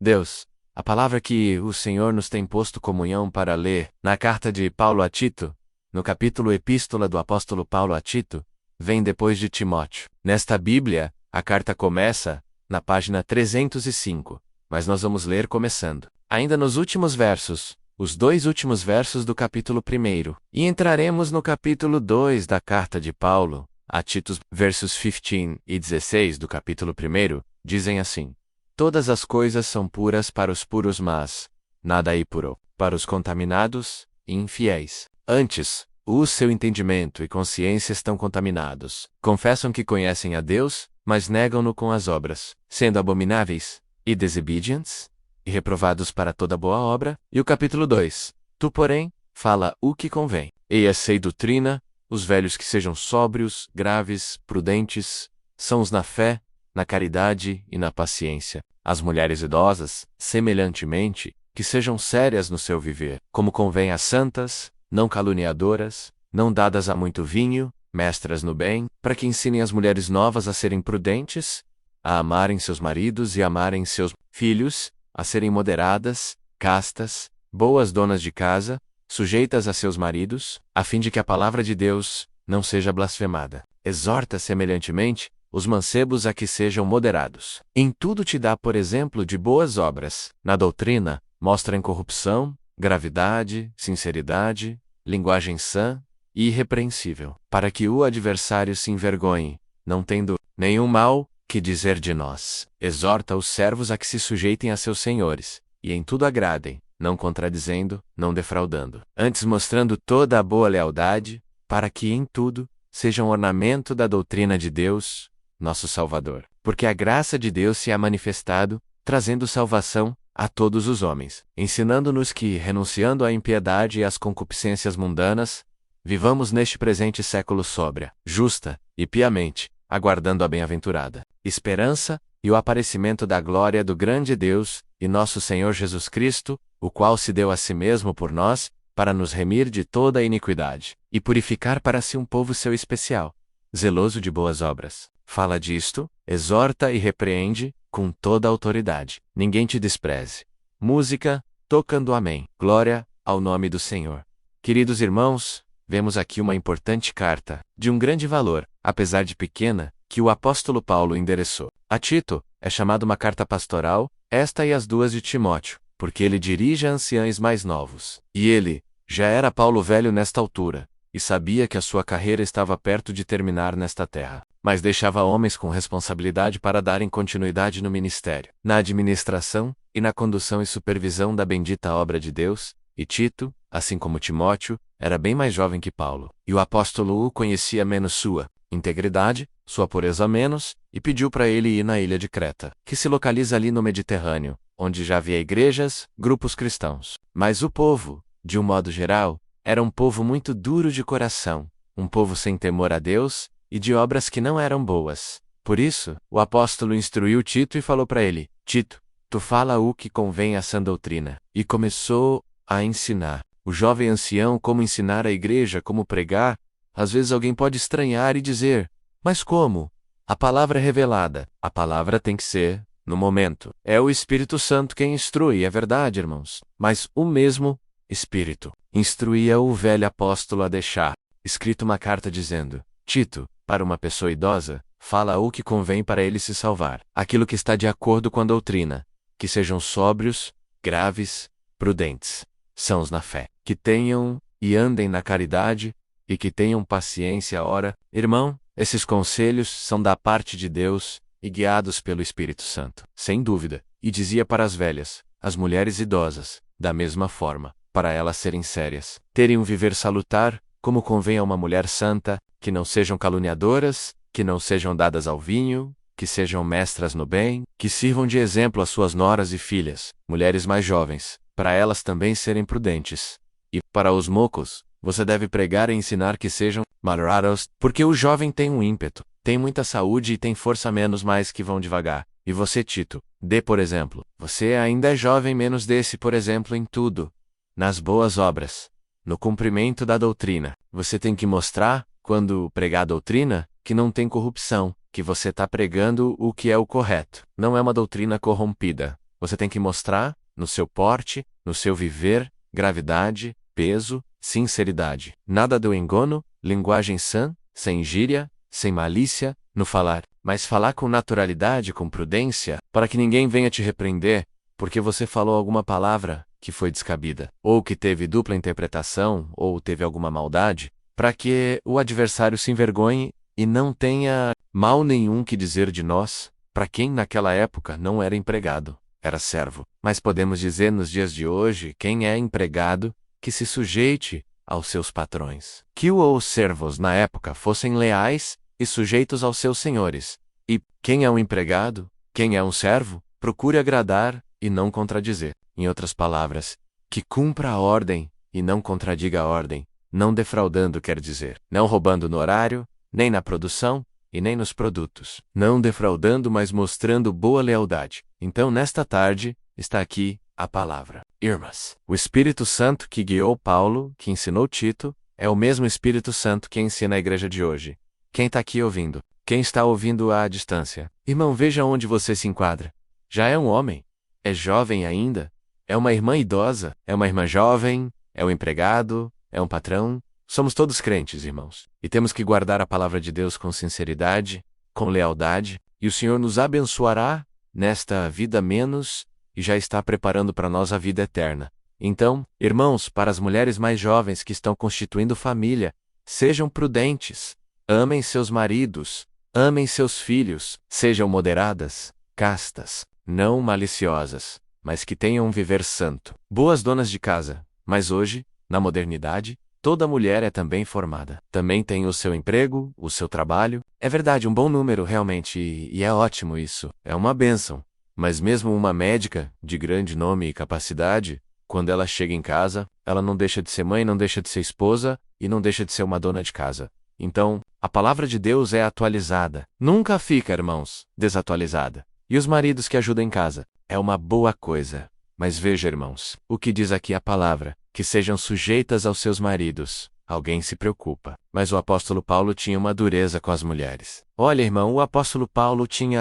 Deus, a palavra que o Senhor nos tem posto comunhão para ler, na carta de Paulo a Tito, no capítulo Epístola do apóstolo Paulo a Tito, vem depois de Timóteo. Nesta Bíblia, a carta começa na página 305, mas nós vamos ler começando ainda nos últimos versos, os dois últimos versos do capítulo 1, e entraremos no capítulo 2 da carta de Paulo a Tito, versos 15 e 16 do capítulo 1, dizem assim: Todas as coisas são puras para os puros, mas nada é puro para os contaminados e infiéis. Antes, o seu entendimento e consciência estão contaminados. Confessam que conhecem a Deus, mas negam-no com as obras, sendo abomináveis e desobedientes, e reprovados para toda boa obra. E o capítulo 2. Tu, porém, fala o que convém. Eia sei doutrina, os velhos que sejam sóbrios, graves, prudentes, sãos na fé, na caridade e na paciência. As mulheres idosas, semelhantemente, que sejam sérias no seu viver, como convém às santas, não caluniadoras, não dadas a muito vinho, mestras no bem, para que ensinem as mulheres novas a serem prudentes, a amarem seus maridos e amarem seus filhos, a serem moderadas, castas, boas donas de casa, sujeitas a seus maridos, a fim de que a palavra de Deus não seja blasfemada. Exorta semelhantemente os mancebos a que sejam moderados. Em tudo te dá, por exemplo, de boas obras. Na doutrina, mostra incorrupção, gravidade, sinceridade, linguagem sã e irrepreensível, para que o adversário se envergonhe, não tendo nenhum mal que dizer de nós. Exorta os servos a que se sujeitem a seus senhores, e em tudo agradem, não contradizendo, não defraudando, antes mostrando toda a boa lealdade, para que em tudo sejam ornamento da doutrina de Deus, nosso Salvador. Porque a graça de Deus se há manifestado, trazendo salvação a todos os homens, ensinando-nos que, renunciando à impiedade e às concupiscências mundanas, vivamos neste presente século sóbria, justa e piamente, aguardando a bem-aventurada esperança e o aparecimento da glória do grande Deus e nosso Senhor Jesus Cristo, o qual se deu a si mesmo por nós, para nos remir de toda a iniquidade, e purificar para si um povo seu especial, zeloso de boas obras. Fala disto, exorta e repreende, com toda a autoridade. Ninguém te despreze. Música, tocando amém. Glória ao nome do Senhor. Queridos irmãos, vemos aqui uma importante carta, de um grande valor, apesar de pequena, que o apóstolo Paulo endereçou a Tito. É chamada uma carta pastoral, esta e as duas de Timóteo, porque ele dirige a anciães mais novos. E ele já era Paulo velho nesta altura, e sabia que a sua carreira estava perto de terminar nesta terra, mas deixava homens com responsabilidade para darem continuidade no ministério, na administração e na condução e supervisão da bendita obra de Deus. E Tito, assim como Timóteo, era bem mais jovem que Paulo, e o apóstolo o conhecia menos sua integridade, sua pureza menos, e pediu para ele ir na ilha de Creta, que se localiza ali no Mediterrâneo, onde já havia igrejas, grupos cristãos. Mas o povo, de um modo geral, era um povo muito duro de coração, um povo sem temor a Deus, e de obras que não eram boas. Por isso, o apóstolo instruiu Tito e falou para ele: Tito, tu fala o que convém à sã doutrina. E começou a ensinar o jovem ancião como ensinar a igreja, como pregar. Às vezes alguém pode estranhar e dizer: mas como? A palavra é revelada. A palavra tem que ser no momento. É o Espírito Santo quem instrui, é verdade, irmãos. Mas o mesmo Espírito instruía o velho apóstolo a deixar escrito uma carta dizendo: Tito, para uma pessoa idosa, fala o que convém para ele se salvar, aquilo que está de acordo com a doutrina, que sejam sóbrios, graves, prudentes, sãos na fé, que tenham e andem na caridade, e que tenham paciência. Ora, irmão, esses conselhos são da parte de Deus e guiados pelo Espírito Santo, sem dúvida. E dizia para as velhas, as mulheres idosas, da mesma forma, para elas serem sérias, terem um viver salutar, como convém a uma mulher santa, que não sejam caluniadoras, que não sejam dadas ao vinho, que sejam mestras no bem, que sirvam de exemplo às suas noras e filhas, mulheres mais jovens, para elas também serem prudentes. E, para os mocos, você deve pregar e ensinar que sejam moderados, porque o jovem tem um ímpeto, tem muita saúde e tem força menos, mais que vão devagar. E você, Tito, dê por exemplo. Você ainda é jovem, menos desse por exemplo em tudo, nas boas obras, no cumprimento da doutrina. Você tem que mostrar, quando pregar a doutrina, que não tem corrupção, que você está pregando o que é o correto. Não é uma doutrina corrompida, Você tem que mostrar, no seu porte, no seu viver, gravidade, peso, sinceridade. Nada do engano, linguagem sã, sem gíria, sem malícia, no falar, mas falar com naturalidade, com prudência, para que ninguém venha te repreender, porque você falou alguma palavra que foi descabida, ou que teve dupla interpretação, ou teve alguma maldade, para que o adversário se envergonhe e não tenha mal nenhum que dizer de nós, para quem naquela época não era empregado, era servo. Mas podemos dizer nos dias de hoje, quem é empregado, que se sujeite aos seus patrões. Que os servos na época fossem leais e sujeitos aos seus senhores. E quem é um empregado, quem é um servo, procure agradar e não contradizer. Em outras palavras, que cumpra a ordem e não contradiga a ordem, não defraudando quer dizer, não roubando no horário, nem na produção e nem nos produtos. Não defraudando, mas mostrando boa lealdade. Então, nesta tarde, está aqui a palavra. Irmãs, o Espírito Santo que guiou Paulo, que ensinou Tito, é o mesmo Espírito Santo que ensina a igreja de hoje. Quem está aqui ouvindo? Quem está ouvindo à distância? Irmão, veja onde você se enquadra. Já é um homem? É jovem ainda? É uma irmã idosa? É uma irmã jovem? É um empregado? É um patrão? Somos todos crentes, irmãos. E temos que guardar a palavra de Deus com sinceridade, com lealdade, e o Senhor nos abençoará nesta vida menos e já está preparando para nós a vida eterna. Então, irmãos, para as mulheres mais jovens que estão constituindo família, sejam prudentes, amem seus maridos, amem seus filhos, sejam moderadas, castas, não maliciosas, mas que tenham um viver santo. Boas donas de casa, mas hoje, na modernidade, toda mulher é também formada. Também tem o seu emprego, o seu trabalho. É verdade, um bom número realmente, e é ótimo isso. É uma bênção. Mas mesmo uma médica, de grande nome e capacidade, quando ela chega em casa, ela não deixa de ser mãe, não deixa de ser esposa, e não deixa de ser uma dona de casa. Então, a palavra de Deus é atualizada. Nunca fica, irmãos, desatualizada. E os maridos que ajudam em casa, é uma boa coisa. Mas veja, irmãos, o que diz aqui a palavra, que sejam sujeitas aos seus maridos. Alguém se preocupa. Mas o apóstolo Paulo tinha uma dureza com as mulheres. Olha, irmão, o apóstolo Paulo tinha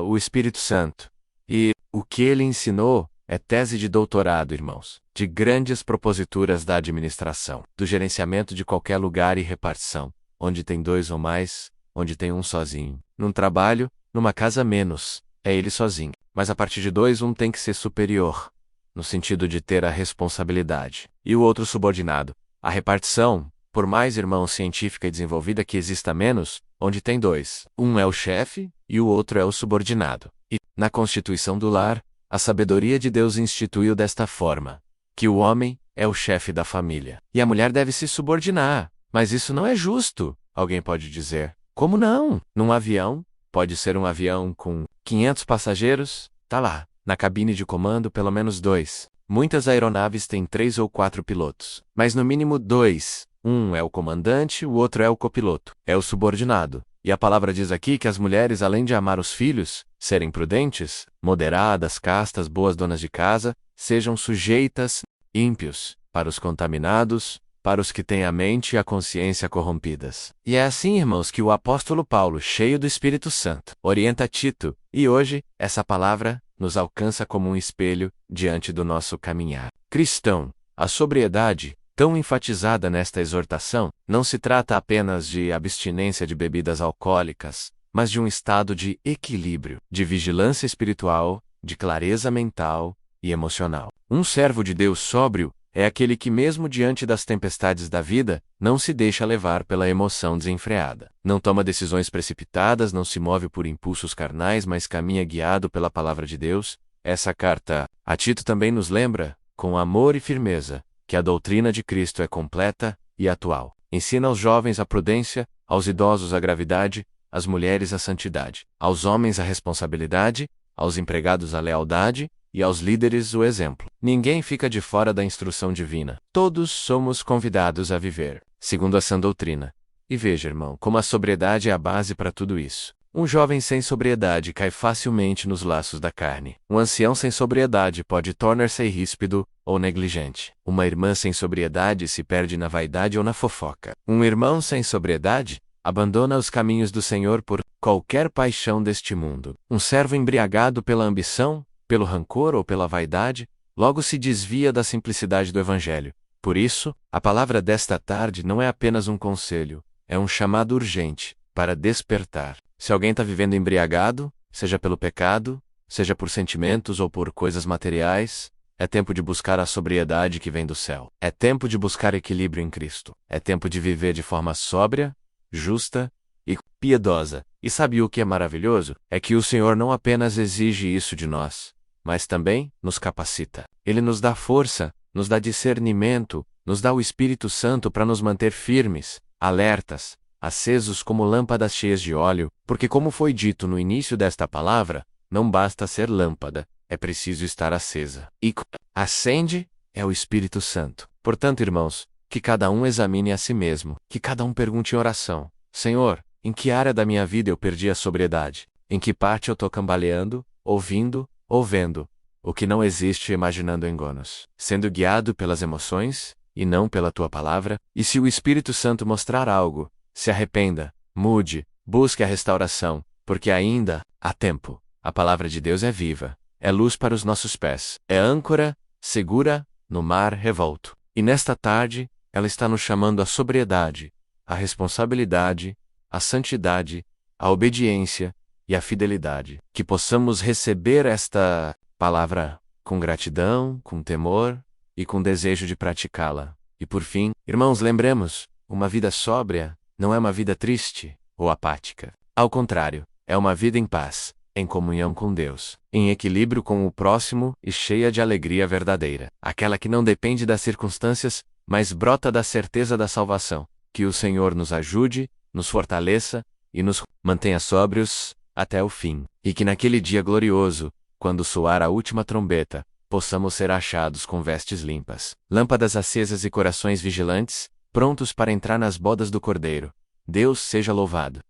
o Espírito Santo. E o que ele ensinou é tese de doutorado, irmãos, de grandes proposituras da administração, do gerenciamento de qualquer lugar e repartição, onde tem dois ou mais, onde tem um sozinho. Num trabalho, numa casa menos, é ele sozinho. Mas a partir de dois, um tem que ser superior, no sentido de ter a responsabilidade, e o outro subordinado. A repartição, por mais, irmão, científica e desenvolvida que exista menos, onde tem dois, um é o chefe e o outro é o subordinado. E, na constituição do lar, a sabedoria de Deus instituiu desta forma, que o homem é o chefe da família, e a mulher deve se subordinar. Mas isso não é justo, alguém pode dizer. Como não? Num avião, pode ser um avião com 500 passageiros, tá lá, na cabine de comando pelo menos 2. Muitas aeronaves têm 3 ou 4 pilotos, mas no mínimo 2. Um é o comandante, o outro é o copiloto, é o subordinado. E a palavra diz aqui que as mulheres, além de amar os filhos, serem prudentes, moderadas, castas, boas donas de casa, sejam sujeitas, ímpios, para os contaminados, para os que têm a mente e a consciência corrompidas. E é assim, irmãos, que o apóstolo Paulo, cheio do Espírito Santo, orienta Tito, e hoje, essa palavra nos alcança como um espelho diante do nosso caminhar cristão. A sobriedade, tão enfatizada nesta exortação, não se trata apenas de abstinência de bebidas alcoólicas, mas de um estado de equilíbrio, de vigilância espiritual, de clareza mental e emocional. Um servo de Deus sóbrio é aquele que, mesmo diante das tempestades da vida, não se deixa levar pela emoção desenfreada. Não toma decisões precipitadas, não se move por impulsos carnais, mas caminha guiado pela palavra de Deus. Essa carta a Tito também nos lembra, com amor e firmeza, que a doutrina de Cristo é completa e atual. Ensina aos jovens a prudência, aos idosos a gravidade, às mulheres a santidade, aos homens a responsabilidade, aos empregados a lealdade, e aos líderes o exemplo. Ninguém fica de fora da instrução divina. Todos somos convidados a viver, segundo a sã doutrina. E veja, irmão, como a sobriedade é a base para tudo isso. Um jovem sem sobriedade cai facilmente nos laços da carne. Um ancião sem sobriedade pode tornar-se ríspido ou negligente. Uma irmã sem sobriedade se perde na vaidade ou na fofoca. Um irmão sem sobriedade abandona os caminhos do Senhor por qualquer paixão deste mundo. Um servo embriagado pela ambição, pelo rancor ou pela vaidade, logo se desvia da simplicidade do Evangelho. Por isso, a palavra desta tarde não é apenas um conselho, é um chamado urgente para despertar. Se alguém está vivendo embriagado, seja pelo pecado, seja por sentimentos ou por coisas materiais, é tempo de buscar a sobriedade que vem do céu. É tempo de buscar equilíbrio em Cristo. É tempo de viver de forma sóbria, justa e piedosa. E sabe o que é maravilhoso? É que o Senhor não apenas exige isso de nós, mas também nos capacita. Ele nos dá força, nos dá discernimento, nos dá o Espírito Santo para nos manter firmes, alertas, acesos como lâmpadas cheias de óleo, porque como foi dito no início desta palavra, não basta ser lâmpada, é preciso estar acesa. E acende é o Espírito Santo. Portanto, irmãos, que cada um examine a si mesmo, que cada um pergunte em oração: Senhor, em que área da minha vida eu perdi a sobriedade? Em que parte eu estou cambaleando, ouvindo, ou vendo o que não existe, imaginando enganos, sendo guiado pelas emoções e não pela tua palavra? E se o Espírito Santo mostrar algo, se arrependa, mude, busque a restauração, porque ainda há tempo. A palavra de Deus é viva, é luz para os nossos pés, é âncora segura no mar revolto. E nesta tarde, ela está nos chamando à sobriedade, à responsabilidade, à santidade, à obediência e à fidelidade. Que possamos receber esta palavra com gratidão, com temor e com desejo de praticá-la. E por fim, irmãos, lembremos, uma vida sóbria não é uma vida triste ou apática. Ao contrário, é uma vida em paz, em comunhão com Deus, em equilíbrio com o próximo e cheia de alegria verdadeira. Aquela que não depende das circunstâncias, mas brota da certeza da salvação. Que o Senhor nos ajude, nos fortaleça e nos mantenha sóbrios até o fim. E que naquele dia glorioso, quando soar a última trombeta, possamos ser achados com vestes limpas, lâmpadas acesas e corações vigilantes, prontos para entrar nas bodas do Cordeiro. Deus seja louvado.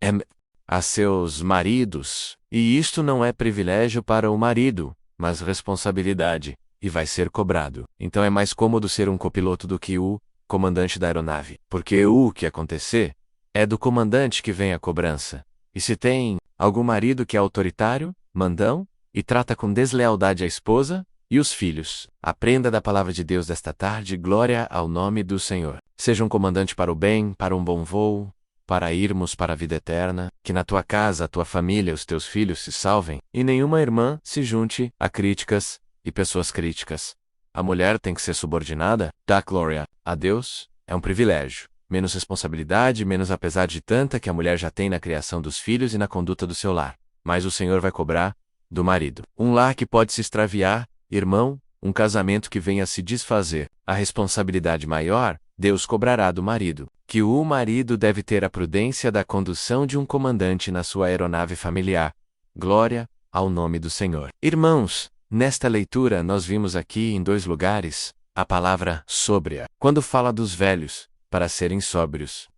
A seus maridos, e isto não é privilégio para o marido, mas responsabilidade, e vai ser cobrado. Então é mais cômodo ser um copiloto do que o comandante da aeronave, porque o que acontecer é do comandante que vem a cobrança. E se tem algum marido que é autoritário, mandão, e trata com deslealdade a esposa e os filhos, aprenda da palavra de Deus desta tarde. Glória ao nome do Senhor. Seja um comandante para o bem, para um bom voo, para irmos para a vida eterna, que na tua casa, a tua família, os teus filhos se salvem, e nenhuma irmã se junte a críticas e pessoas críticas. A mulher tem que ser subordinada, dá glória a Deus, é um privilégio. Menos responsabilidade, menos apesar de tanta que a mulher já tem na criação dos filhos e na conduta do seu lar. Mas o Senhor vai cobrar do marido. Um lar que pode se extraviar, irmão, um casamento que venha a se desfazer. A responsabilidade maior, Deus cobrará do marido. Que o marido deve ter a prudência da condução de um comandante na sua aeronave familiar. Glória ao nome do Senhor. Irmãos, nesta leitura nós vimos aqui em 2 lugares a palavra sóbria. Quando fala dos velhos, para serem sóbrios.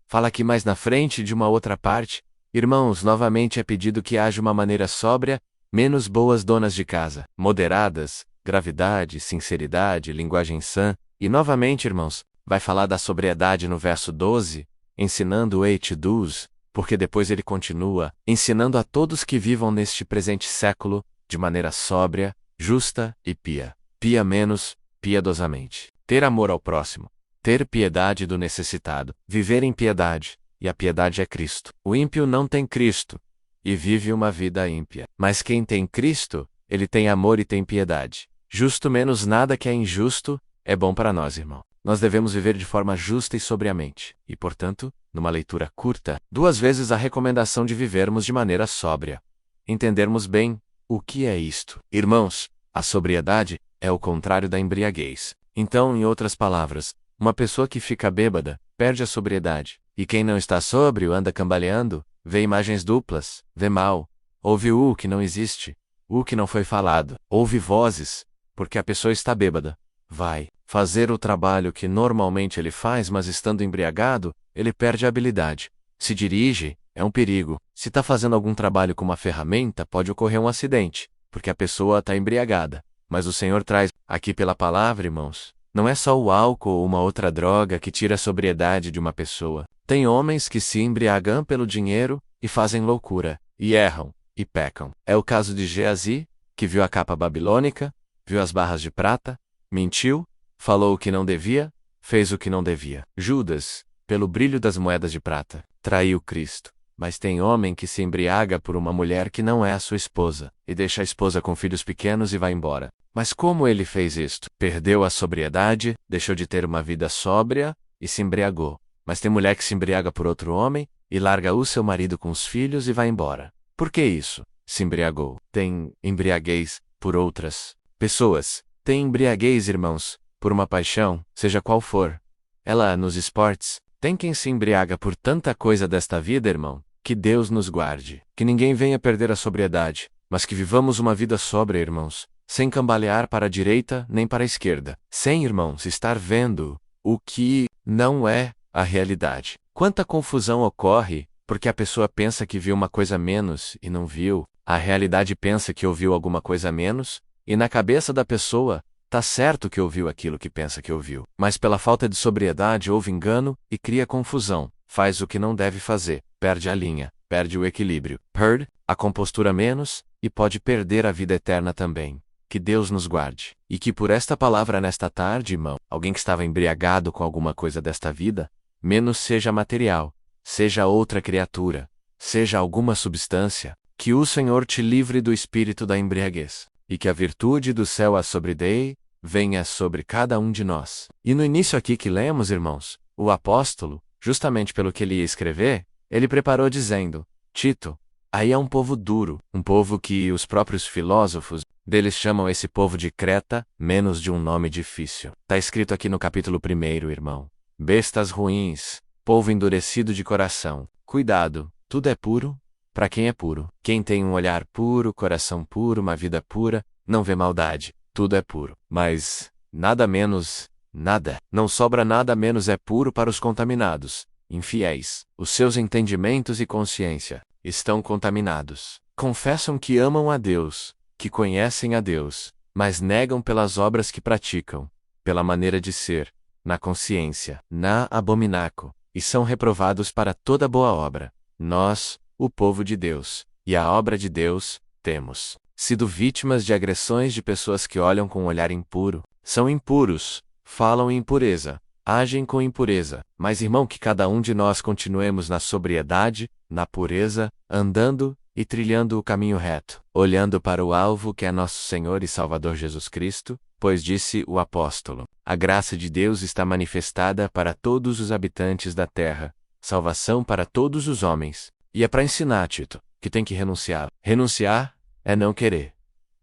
Fala aqui mais na frente de uma outra parte. Irmãos, novamente é pedido que haja uma maneira sóbria, menos boas donas de casa, moderadas, gravidade, sinceridade, linguagem sã. E novamente, irmãos, vai falar da sobriedade no verso 12, ensinando o eight-do's, porque depois ele continua, ensinando a todos que vivam neste presente século, de maneira sóbria, justa e pia. Pia menos, piedosamente. Ter amor ao próximo. Ter piedade do necessitado. Viver em piedade. E a piedade é Cristo. O ímpio não tem Cristo e vive uma vida ímpia. Mas quem tem Cristo, ele tem amor e tem piedade. Justo menos nada que é injusto é bom para nós, irmão. Nós devemos viver de forma justa e sobriamente. E, portanto, numa leitura curta, 2 vezes a recomendação de vivermos de maneira sóbria. Entendermos bem o que é isto. Irmãos, a sobriedade é o contrário da embriaguez. Então, em outras palavras, uma pessoa que fica bêbada perde a sobriedade. E quem não está sóbrio anda cambaleando, vê imagens duplas, vê mal, ouve o que não existe, o que não foi falado, ouve vozes, porque a pessoa está bêbada. Vai fazer o trabalho que normalmente ele faz, mas estando embriagado, ele perde a habilidade. Se dirige, é um perigo. Se está fazendo algum trabalho com uma ferramenta, pode ocorrer um acidente, porque a pessoa está embriagada. Mas o Senhor traz, aqui pela palavra, irmãos, não é só o álcool ou uma outra droga que tira a sobriedade de uma pessoa. Tem homens que se embriagam pelo dinheiro e fazem loucura, e erram, e pecam. É o caso de Geazi, que viu a capa babilônica, viu as barras de prata, mentiu, falou o que não devia, fez o que não devia. Judas, pelo brilho das moedas de prata, traiu Cristo. Mas tem homem que se embriaga por uma mulher que não é a sua esposa, e deixa a esposa com filhos pequenos e vai embora. Mas como ele fez isto? Perdeu a sobriedade, deixou de ter uma vida sóbria e se embriagou. Mas tem mulher que se embriaga por outro homem e larga o seu marido com os filhos e vai embora. Por que isso? Se embriagou. Tem embriaguez por outras pessoas. Tem embriaguez, irmãos, por uma paixão, seja qual for. Ela nos esportes. Tem quem se embriaga por tanta coisa desta vida, irmão. Que Deus nos guarde. Que ninguém venha perder a sobriedade, mas que vivamos uma vida sóbria, irmãos, sem cambalear para a direita nem para a esquerda. Sem, irmãos, estar vendo o que não é a realidade. Quanta confusão ocorre porque a pessoa pensa que viu uma coisa a menos e não viu. A realidade pensa que ouviu alguma coisa a menos, e na cabeça da pessoa, tá certo que ouviu aquilo que pensa que ouviu. Mas pela falta de sobriedade houve engano e cria confusão. Faz o que não deve fazer, perde a linha, perde o equilíbrio, perde a compostura menos e pode perder a vida eterna também. Que Deus nos guarde. E que por esta palavra nesta tarde, irmão, alguém que estava embriagado com alguma coisa desta vida, menos seja material, seja outra criatura, seja alguma substância, que o Senhor te livre do espírito da embriaguez, e que a virtude do céu a sobredei, venha sobre cada um de nós. E no início aqui que lemos, irmãos, o apóstolo, justamente pelo que ele ia escrever, ele preparou dizendo: Tito, aí é um povo duro, um povo que os próprios filósofos deles chamam esse povo de Creta, menos de um nome difícil. Está escrito aqui no capítulo 1, irmão. Bestas ruins, povo endurecido de coração. Cuidado, tudo é puro para quem é puro. Quem tem um olhar puro, coração puro, uma vida pura, não vê maldade. Tudo é puro. Mas nada menos, nada, não sobra nada menos é puro para os contaminados, infiéis. Os seus entendimentos e consciência estão contaminados. Confessam que amam a Deus, que conhecem a Deus, mas negam pelas obras que praticam, pela maneira de ser, na consciência, na abominaco, e são reprovados para toda boa obra. Nós, o povo de Deus, e a obra de Deus, temos sido vítimas de agressões de pessoas que olham com um olhar impuro, são impuros, falam em impureza, agem com impureza. Mas, irmão, que cada um de nós continuemos na sobriedade, na pureza, andando e trilhando o caminho reto, olhando para o alvo que é nosso Senhor e Salvador Jesus Cristo, pois disse o apóstolo: a graça de Deus está manifestada para todos os habitantes da terra, salvação para todos os homens. E é para ensinar, Tito, que tem que renunciar. Renunciar é não querer.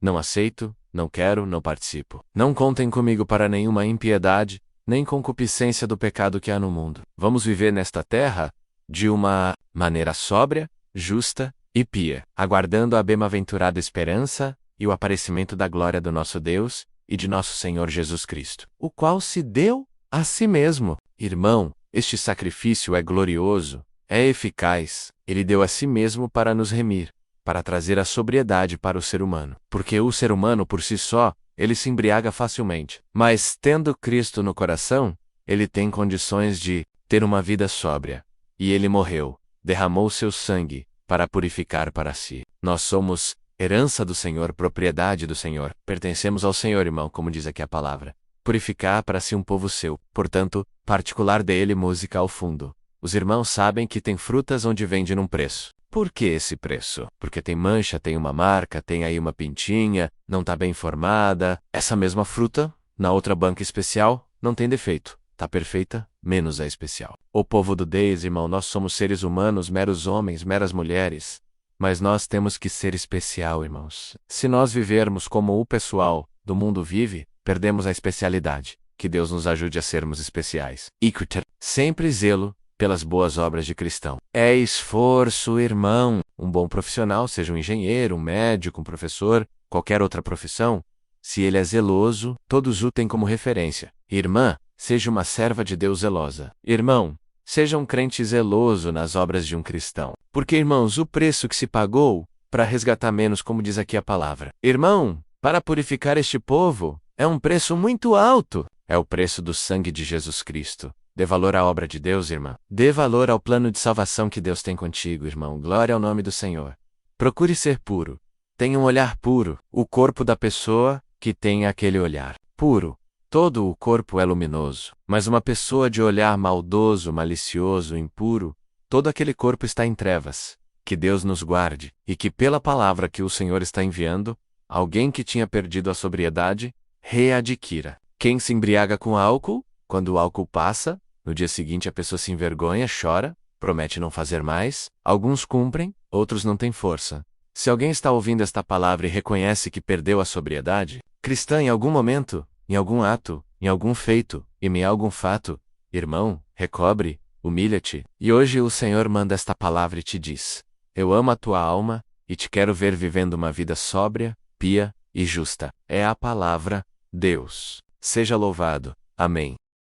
Não aceito, não quero, não participo. Não contem comigo para nenhuma impiedade, nem concupiscência do pecado que há no mundo. Vamos viver nesta terra de uma maneira sóbria, justa e pia, aguardando a bem-aventurada esperança e o aparecimento da glória do nosso Deus e de nosso Senhor Jesus Cristo, o qual se deu a si mesmo. Irmão, este sacrifício é glorioso, é eficaz. Ele deu a si mesmo para nos remir, para trazer a sobriedade para o ser humano. Porque o ser humano por si só, ele se embriaga facilmente. Mas, tendo Cristo no coração, ele tem condições de ter uma vida sóbria. E ele morreu, derramou seu sangue, para purificar para si. Nós somos herança do Senhor, propriedade do Senhor. Pertencemos ao Senhor, irmão, como diz aqui a palavra. Purificar para si um povo seu. Portanto, particular dele música ao fundo. Os irmãos sabem que tem frutas onde vende num preço. Por que esse preço? Porque tem mancha, tem uma marca, tem aí uma pintinha, não está bem formada. Essa mesma fruta, na outra banca especial, não tem defeito. Está perfeita, menos é especial. O povo do Deus, irmão, nós somos seres humanos, meros homens, meras mulheres. Mas nós temos que ser especial, irmãos. Se nós vivermos como o pessoal do mundo vive, perdemos a especialidade. Que Deus nos ajude a sermos especiais. E sempre zelo pelas boas obras de cristão. É esforço, irmão. Um bom profissional, seja um engenheiro, um médico, um professor, qualquer outra profissão, se ele é zeloso, todos o têm como referência. Irmã, seja uma serva de Deus zelosa. Irmão, seja um crente zeloso nas obras de um cristão. Porque, irmãos, o preço que se pagou para resgatar menos, como diz aqui a palavra. Irmão, para purificar este povo, é um preço muito alto. É o preço do sangue de Jesus Cristo. Dê valor à obra de Deus, irmã. Dê valor ao plano de salvação que Deus tem contigo, irmão. Glória ao nome do Senhor. Procure ser puro. tem um olhar puro. O corpo da pessoa que tem aquele olhar puro. Todo o corpo é luminoso, mas uma pessoa de olhar maldoso, malicioso, impuro, todo aquele corpo está em trevas. Que Deus nos guarde, e que pela palavra que o Senhor está enviando, alguém que tinha perdido a sobriedade, readquira. Quem se embriaga com álcool, quando o álcool passa, no dia seguinte a pessoa se envergonha, chora, promete não fazer mais, alguns cumprem, outros não têm força. Se alguém está ouvindo esta palavra e reconhece que perdeu a sobriedade, cristã em algum momento, em algum ato, em algum feito, em algum fato, irmão, recobre, humilha-te, e hoje o Senhor manda esta palavra e te diz: eu amo a tua alma, e te quero ver vivendo uma vida sóbria, pia e justa. É a palavra, Deus. Seja louvado. Amém.